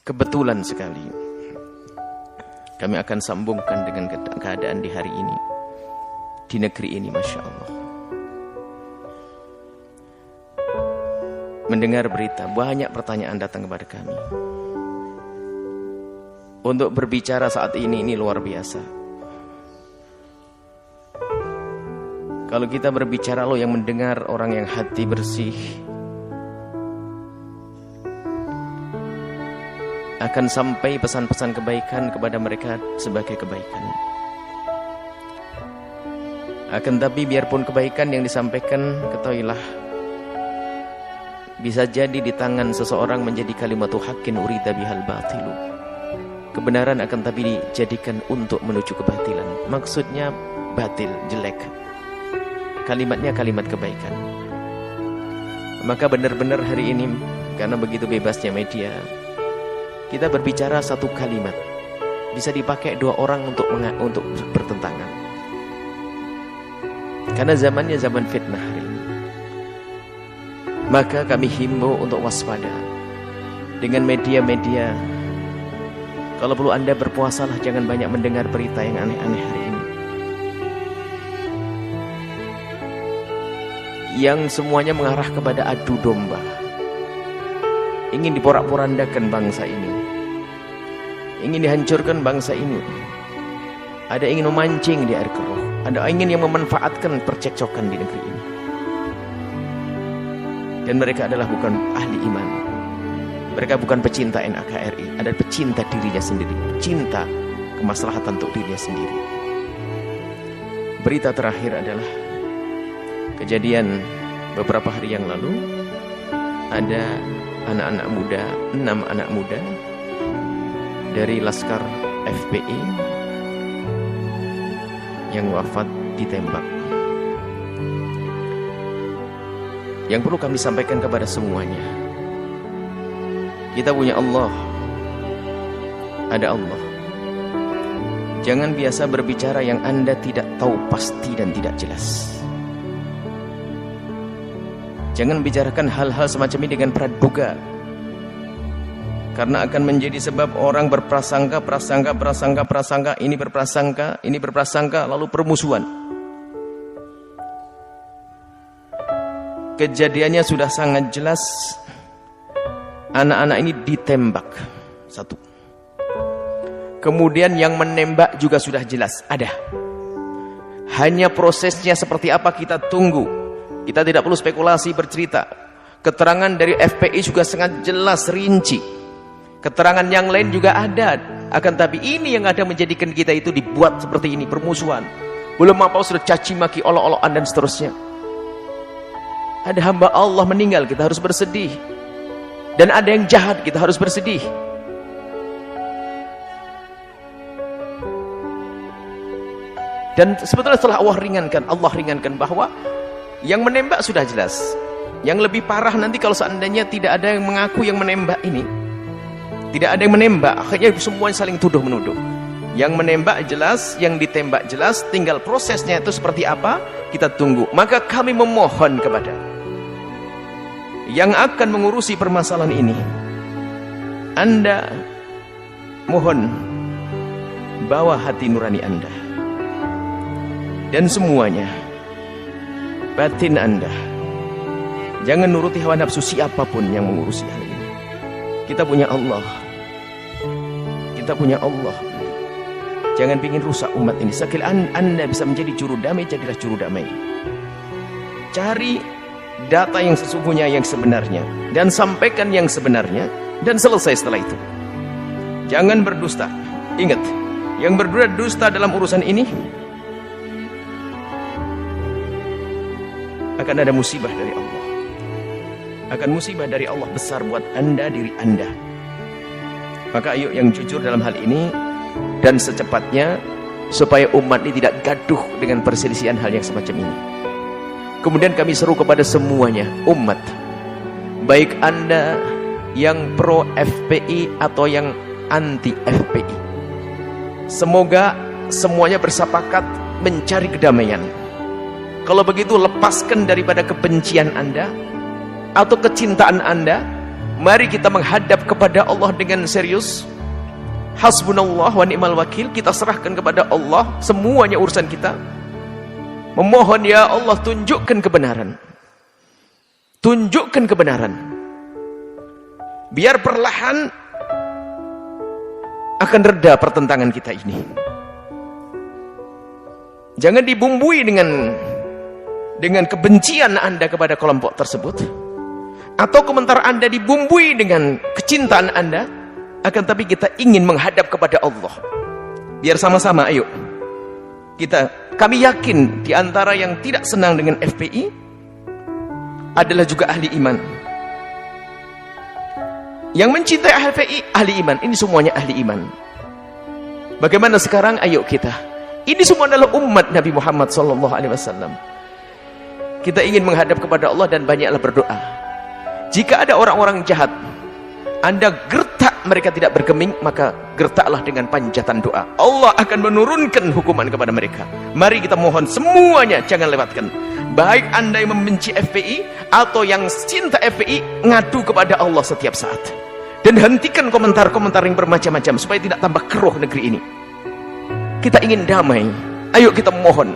Kebetulan sekali kami akan sambungkan dengan keadaan di hari ini, di negeri ini, Masya Allah. Mendengar berita, banyak pertanyaan datang kepada kami. Untuk berbicara saat ini luar biasa. Kalau kita berbicara, lo yang mendengar orang yang hati bersih, akan sampai pesan-pesan kebaikan kepada mereka sebagai kebaikan. Akan tapi biarpun kebaikan yang disampaikan, ketahuilah bisa jadi di tangan seseorang menjadi kalimatu haqqin urida bihal batilu. Kebenaran akan tapi dijadikan untuk menuju kebatilan. Maksudnya batil, jelek. Kalimatnya kalimat kebaikan. Maka benar-benar hari ini, karena begitu bebasnya media, kita berbicara satu kalimat bisa dipakai dua orang untuk bertentangan. Karena zamannya zaman fitnah hari ini. Maka kami himbau untuk waspada dengan media-media. Kalau perlu Anda berpuasalah, jangan banyak mendengar berita yang aneh-aneh hari ini, yang semuanya mengarah kepada adu domba. Ingin diporak-porandakan bangsa ini, ingin dihancurkan bangsa ini. Ada ingin memancing di air keruh, ada ingin yang memanfaatkan percekcokan di negeri ini. Dan mereka adalah bukan ahli iman. Mereka bukan pecinta NKRI, ada pecinta dirinya sendiri, cinta kemaslahatan untuk dirinya sendiri. Berita terakhir adalah kejadian beberapa hari yang lalu. Ada anak-anak muda, 6 anak muda dari Laskar FPI yang wafat ditembak. Yang perlu kami sampaikan kepada semuanya, kita punya Allah, ada Allah. Jangan biasa berbicara yang Anda tidak tahu pasti dan tidak jelas. Jangan bicarakan hal-hal semacam ini dengan praduga, karena akan menjadi sebab orang berprasangka, ini berprasangka, lalu permusuhan. Kejadiannya sudah sangat jelas. Anak-anak ini ditembak, satu. Kemudian yang menembak juga sudah jelas, ada. Hanya prosesnya seperti apa kita tunggu. Kita tidak perlu spekulasi bercerita. Keterangan dari FPI juga sangat jelas, rinci. Keterangan yang lain juga ada. Akan tapi ini yang ada menjadikan kita itu dibuat seperti ini, permusuhan. Belum apa sudah caci maki, olok-olokan dan seterusnya. Ada hamba Allah meninggal, kita harus bersedih. Dan ada yang jahat, kita harus bersedih. Dan sebetulnya setelah Allah ringankan bahwa yang menembak sudah jelas. Yang lebih parah nanti kalau seandainya tidak ada yang mengaku yang menembak ini. Tidak ada yang menembak, akhirnya semuanya saling tuduh menuduh. Yang menembak jelas, yang ditembak jelas, tinggal prosesnya itu seperti apa, kita tunggu. Maka kami memohon kepada yang akan mengurusi permasalahan ini, Anda mohon bawa hati nurani Anda dan semuanya, batin Anda. Jangan nuruti hawa nafsu siapapun yang mengurusi hal ini. Kita punya Allah. Kita punya Allah. Jangan ingin rusak umat ini. Sekali Anda bisa menjadi juru damai, jadilah juru damai. Cari data yang sesungguhnya, yang sebenarnya, dan sampaikan yang sebenarnya, dan selesai setelah itu. Jangan berdusta. Ingat, yang berdusta dalam urusan ini akan ada musibah dari Allah. Akan musibah dari Allah besar buat Anda, diri Anda. Maka ayo yang jujur dalam hal ini, dan secepatnya, supaya umat ini tidak gaduh dengan perselisihan hal yang semacam ini. Kemudian kami seru kepada semuanya, umat, baik Anda yang pro FPI atau yang anti FPI, semoga semuanya bersepakat mencari kedamaian. Kalau begitu, lepaskan daripada kebencian Anda atau kecintaan Anda Mari kita menghadap kepada Allah dengan serius. Hasbunallah wa ni'mal wakil. Kita serahkan kepada Allah semuanya urusan kita. Memohon, ya Allah, tunjukkan kebenaran. Tunjukkan kebenaran. Biar perlahan akan reda pertentangan kita ini. Jangan dibumbui dengan kebencian Anda kepada kelompok tersebut, atau komentar Anda dibumbui dengan kecintaan Anda. Akan tapi kita ingin menghadap kepada Allah. Biar sama-sama, ayo. Kami yakin di antara yang tidak senang dengan FPI adalah juga ahli iman. Yang mencintai FPI ahli iman. Ini semuanya ahli iman. Bagaimana sekarang? Ayo kita. Ini semua adalah umat Nabi Muhammad SAW. Kita ingin menghadap kepada Allah dan banyaklah berdoa. Jika ada orang-orang jahat, Anda gertak mereka tidak bergeming, maka gertaklah dengan panjatan doa. Allah akan menurunkan hukuman kepada mereka. Mari kita mohon semuanya, jangan lewatkan. Baik Anda yang membenci FPI atau yang cinta FPI, ngadu kepada Allah setiap saat. Dan hentikan komentar-komentar yang bermacam-macam supaya tidak tambah keruh negeri ini. Kita ingin damai. Ayo kita mohon.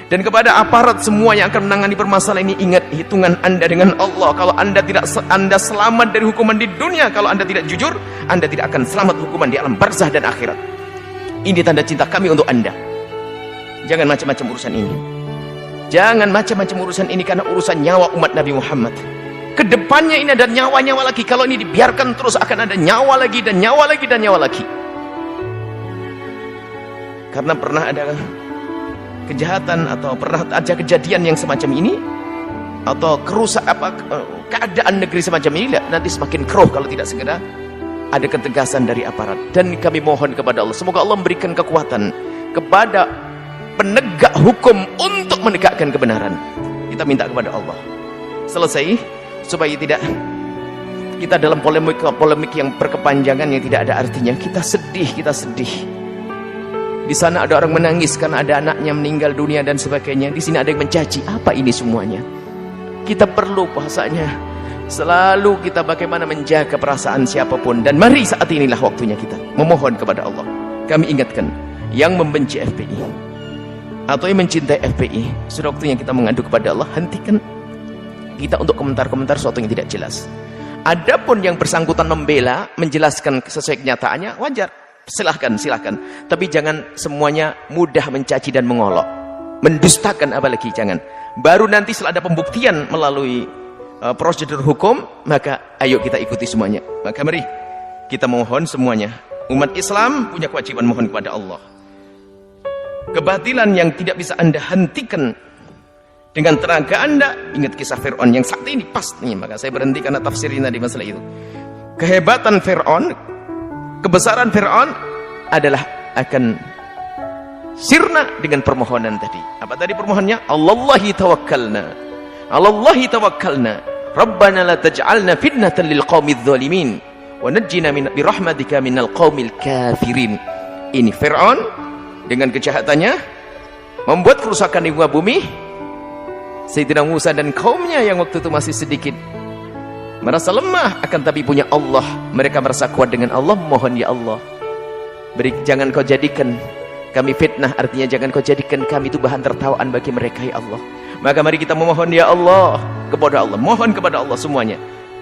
Dan kepada aparat semua yang akan menangani permasalahan ini, ingat hitungan Anda dengan Allah. Kalau Anda selamat dari hukuman di dunia, kalau Anda tidak jujur, Anda tidak akan selamat hukuman di alam barzah dan akhirat. Ini tanda cinta kami untuk Anda. Jangan macam-macam urusan ini. Jangan macam-macam urusan ini, karena urusan nyawa umat Nabi Muhammad. Kedepannya ini ada nyawa-nyawa lagi. Kalau ini dibiarkan terus, akan ada nyawa lagi dan nyawa lagi dan nyawa lagi. Karena pernah ada kejahatan atau pernah ada kejadian yang semacam ini, atau keadaan negeri semacam ini, nanti semakin keruh kalau tidak segera ada ketegasan dari aparat. Dan kami mohon kepada Allah, semoga Allah memberikan kekuatan kepada penegak hukum untuk menegakkan kebenaran. Kita minta kepada Allah selesai, supaya tidak kita dalam polemik yang berkepanjangan yang tidak ada artinya. Kita sedih. Di sana ada orang menangis karena ada anaknya meninggal dunia dan sebagainya. Di sini ada yang mencaci. Apa ini semuanya? Kita perlu bahasanya selalu kita bagaimana menjaga perasaan siapapun. Dan mari saat inilah waktunya kita memohon kepada Allah. Kami ingatkan, yang membenci FPI atau yang mencintai FPI, sudah waktunya kita mengadu kepada Allah. Hentikan kita untuk komentar-komentar sesuatu yang tidak jelas. Adapun yang bersangkutan membela, menjelaskan sesuai kenyataannya, wajar. Silahkan. Tapi jangan semuanya mudah mencaci dan mengolok, mendustakan apalagi, jangan. Baru nanti setelah ada pembuktian melalui prosedur hukum, maka ayo kita ikuti semuanya. Maka mari kita mohon semuanya. Umat Islam punya kewajiban mohon kepada Allah. Kebatilan yang tidak bisa Anda hentikan dengan tenaga Anda. Ingat kisah Fir'aun yang saat ini pas nih, maka saya berhenti karena tafsirin tadi masalah itu. Kehebatan Fir'aun, kebesaran Fir'aun adalah akan sirna dengan permohonan tadi. Apa tadi permohonannya? Allahi tawakkalna Rabbana la taj'alna fitnatan lil qaumidz zalimin wa najjina bi rahmatika minal qaumil kafirin. Ini Fir'aun dengan kejahatannya membuat kerusakan di muka bumi. Sayyidina Musa dan kaumnya yang waktu itu masih sedikit merasa lemah, akan tapi punya Allah. Mereka merasa kuat dengan Allah. Mohon ya Allah, jangan kau jadikan kami fitnah. Artinya jangan kau jadikan kami itu bahan tertawaan bagi mereka ya Allah. Maka mari kita memohon ya Allah kepada Allah. Mohon kepada Allah semuanya.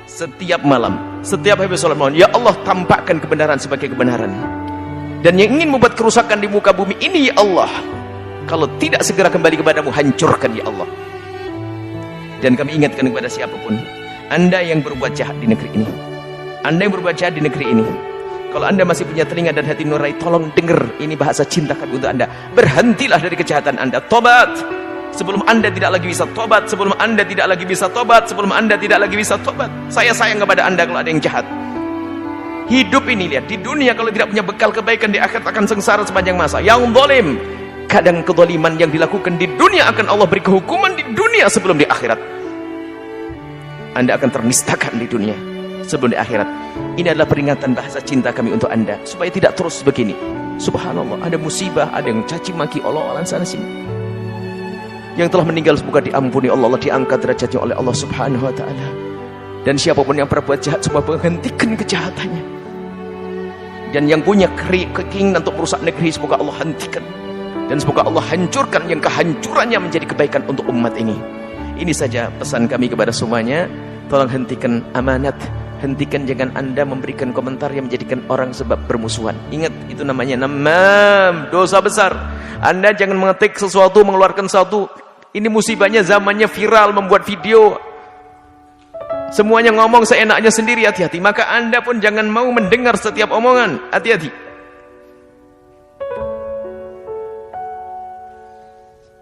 Setiap malam, setiap habis sholat mohon, ya Allah tampakkan kebenaran sebagai kebenaran. Dan yang ingin membuat kerusakan di muka bumi ini ya Allah, kalau tidak segera kembali kepadamu, hancurkan ya Allah. Dan kami ingatkan kepada siapapun, Anda yang berbuat jahat di negeri ini, Anda yang berbuat jahat di negeri ini, kalau Anda masih punya telinga dan hati nurani, tolong dengar ini bahasa cinta kami untuk Anda. Berhentilah dari kejahatan Anda. Tobat sebelum Anda tidak lagi bisa tobat. Sebelum Anda tidak lagi bisa tobat. Sebelum Anda tidak lagi bisa tobat. Saya sayang kepada Anda kalau ada yang jahat. Hidup ini, lihat, di dunia kalau tidak punya bekal kebaikan, di akhirat akan sengsara sepanjang masa. Yang zalim, kadang kezaliman yang dilakukan di dunia akan Allah beri kehukuman di dunia sebelum di akhirat. Anda akan ternistakan di dunia sebelum di akhirat. Ini adalah peringatan bahasa cinta kami untuk Anda, supaya tidak terus begini. Subhanallah, ada musibah, ada yang caci maki Allah sana sini. Yang telah meninggal semoga diampuni Allah, diangkat derajatnya oleh Allah Subhanahu wa taala. Dan siapapun yang berbuat jahat, semua menghentikan kejahatannya. Dan yang punya keinginan untuk merusak negeri, semoga Allah hentikan. Dan semoga Allah hancurkan yang kehancurannya menjadi kebaikan untuk umat ini. Ini saja pesan kami kepada semuanya. Tolong hentikan amanat. Hentikan, jangan Anda memberikan komentar yang menjadikan orang sebab bermusuhan. Ingat, itu namanya namam, dosa besar. Anda jangan mengetik sesuatu, mengeluarkan sesuatu. Ini musibahnya zamannya viral, membuat video. Semuanya ngomong seenaknya sendiri, hati-hati. Maka Anda pun jangan mau mendengar setiap omongan. Hati-hati.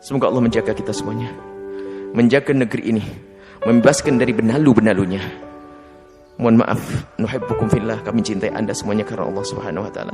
Semoga Allah menjaga kita semuanya, menjaga negeri ini, membebaskan dari benalu-benalunya. Mohon maaf, nuhibbukum fillah, kami cintai Anda semuanya karena Allah Subhanahu wa taala.